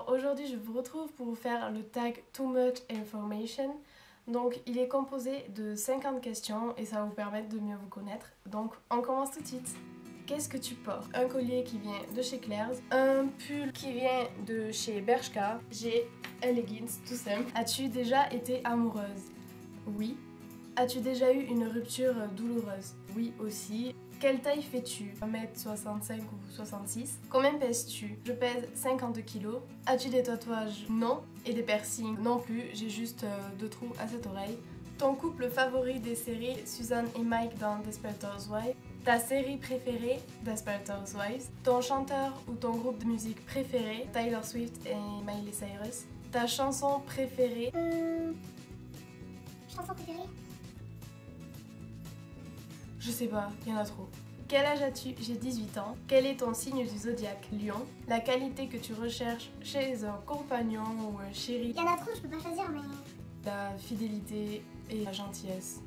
Alors aujourd'hui je vous retrouve pour vous faire le tag Too Much Information. Donc il est composé de 50 questions et ça va vous permettre de mieux vous connaître. Donc on commence tout de suite. Qu'est-ce que tu portes? Un collier qui vient de chez Claire's, un pull qui vient de chez Bershka, j'ai un leggings tout simple. As-tu déjà été amoureuse? Oui. As-tu déjà eu une rupture douloureuse? Oui aussi. Quelle taille fais-tu? 1m65 ou 66. Combien pèses-tu? Je pèse 52 kg. As-tu des tatouages? Non. Et des piercings? Non plus, j'ai juste 2 trous à cette oreille. Ton couple favori des séries Suzanne et Mike dans Desperate Housewives? Ta série préférée? Desperate Housewives. Ton chanteur ou ton groupe de musique préféré? Taylor Swift et Miley Cyrus. Ta chanson préférée? Chanson préférée? Je sais pas, il y en a trop. Quel âge as-tu? J'ai 18 ans. Quel est ton signe du zodiaque? Lion. La qualité que tu recherches chez un compagnon ou un chéri? Il y en a trop, je peux pas choisir, mais... La fidélité et la gentillesse.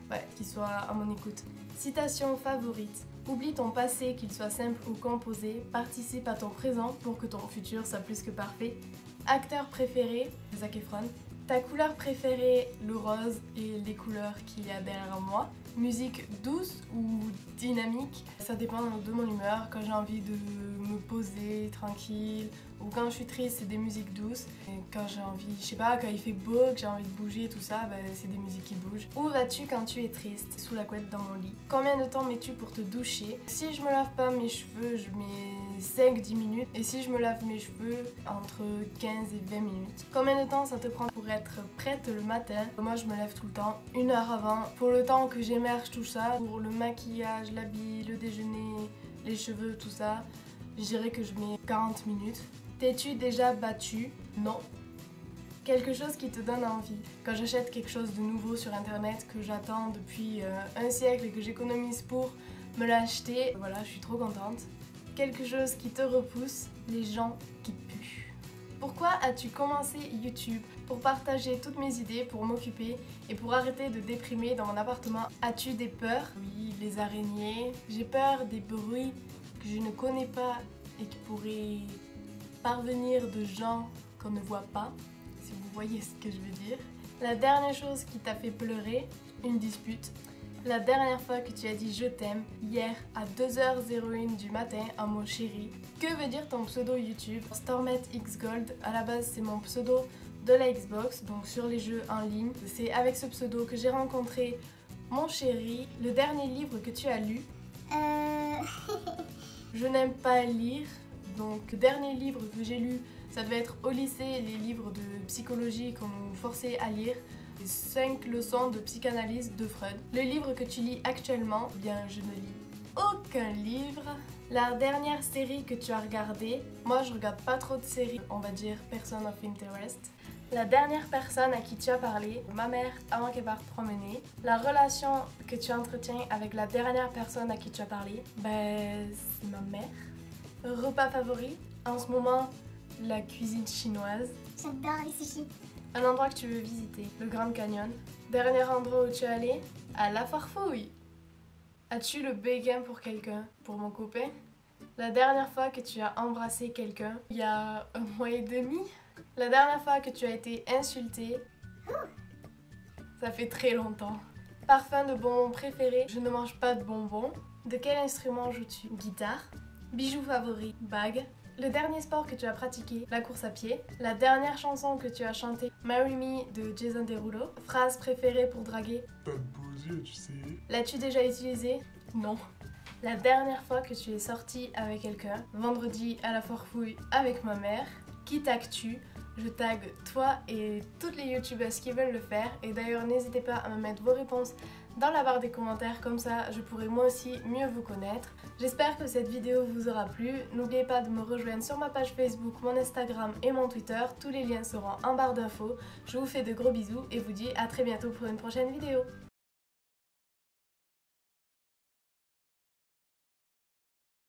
Ouais, qu'il soit à mon écoute. Citation favorite. Oublie ton passé, qu'il soit simple ou composé. Participe à ton présent pour que ton futur soit plus que parfait. Acteur préféré? Zac Efron. Ta couleur préférée? Le rose et les couleurs qu'il y a derrière moi. Musique douce ou dynamique? Ça dépend de mon humeur. Quand j'ai envie de me poser tranquille ou quand je suis triste, c'est des musiques douces. Et quand j'ai envie, je sais pas, quand il fait beau, que j'ai envie de bouger, tout ça, c'est des musiques qui bougent. Où vas-tu quand tu es triste? Sous la couette dans mon lit. Combien de temps mets-tu pour te doucher? Si je me lave pas mes cheveux, je mets 5-10 minutes. Et si je me lave mes cheveux, entre 15 et 20 minutes. Combien de temps ça te prend pour être prête le matin? Moi, je me lève tout le temps, 1 heure avant. Pour le temps que j'émerge tout ça, pour le maquillage, l'habit, le déjeuner, les cheveux, tout ça, je dirais que je mets 40 minutes. T'es-tu déjà battue? Non. Quelque chose qui te donne envie. Quand j'achète quelque chose de nouveau sur internet que j'attends depuis un siècle et que j'économise pour me l'acheter, voilà, je suis trop contente. Quelque chose qui te repousse, les gens qui puent. Pourquoi as-tu commencé YouTube? Pour partager toutes mes idées, pour m'occuper et pour arrêter de déprimer dans mon appartement. As-tu des peurs? Oui, les araignées. J'ai peur des bruits que je ne connais pas et qui pourraient parvenir de gens qu'on ne voit pas, si vous voyez ce que je veux dire. La dernière chose qui t'a fait pleurer? Une dispute. La dernière fois que tu as dit je t'aime? Hier à 2h01 du matin à mon chéri. Que veut dire ton pseudo YouTube? StormetXGold, à la base c'est mon pseudo de la Xbox, donc sur les jeux en ligne. C'est avec ce pseudo que j'ai rencontré mon chéri. Le dernier livre que tu as lu? Je n'aime pas lire, donc le dernier livre que j'ai lu, ça devait être au lycée, les livres de psychologie qu'on nous forçait à lire. 5 leçons de psychanalyse de Freud. Le livre que tu lis actuellement, eh bien je ne lis aucun livre. La dernière série que tu as regardée, moi je regarde pas trop de séries, on va dire Person of Interest. La dernière personne à qui tu as parlé, ma mère avant qu'elle parte promener. La relation que tu entretiens avec la dernière personne à qui tu as parlé, c'est ma mère. Repas favori, en ce moment, la cuisine chinoise. J'adore les sushis. Un endroit que tu veux visiter, le Grand Canyon. Dernier endroit où tu es allé? À La Farfouille. As-tu le béguin pour quelqu'un? Pour mon copain. La dernière fois que tu as embrassé quelqu'un? Il y a 1 mois et demi. La dernière fois que tu as été insulté? Ça fait très longtemps. Parfum de bonbons préféré? Je ne mange pas de bonbons. De quel instrument joues-tu? Guitare. Bijoux favoris? Bague. Le dernier sport que tu as pratiqué? La course à pied. La dernière chanson que tu as chantée? Marry Me de Jason Derulo. Phrase préférée pour draguer? T'as de beaux yeux, tu sais. L'as-tu déjà utilisé? Non. La dernière fois que tu es sortie avec quelqu'un? Vendredi à La Farfouille avec ma mère. Qui tagues-tu? Je tag toi et toutes les youtubeuses qui veulent le faire. Et d'ailleurs n'hésitez pas à me mettre vos réponses dans la barre des commentaires, comme ça je pourrai moi aussi mieux vous connaître. J'espère que cette vidéo vous aura plu. N'oubliez pas de me rejoindre sur ma page Facebook, mon Instagram et mon Twitter. Tous les liens seront en barre d'infos. Je vous fais de gros bisous et vous dis à très bientôt pour une prochaine vidéo.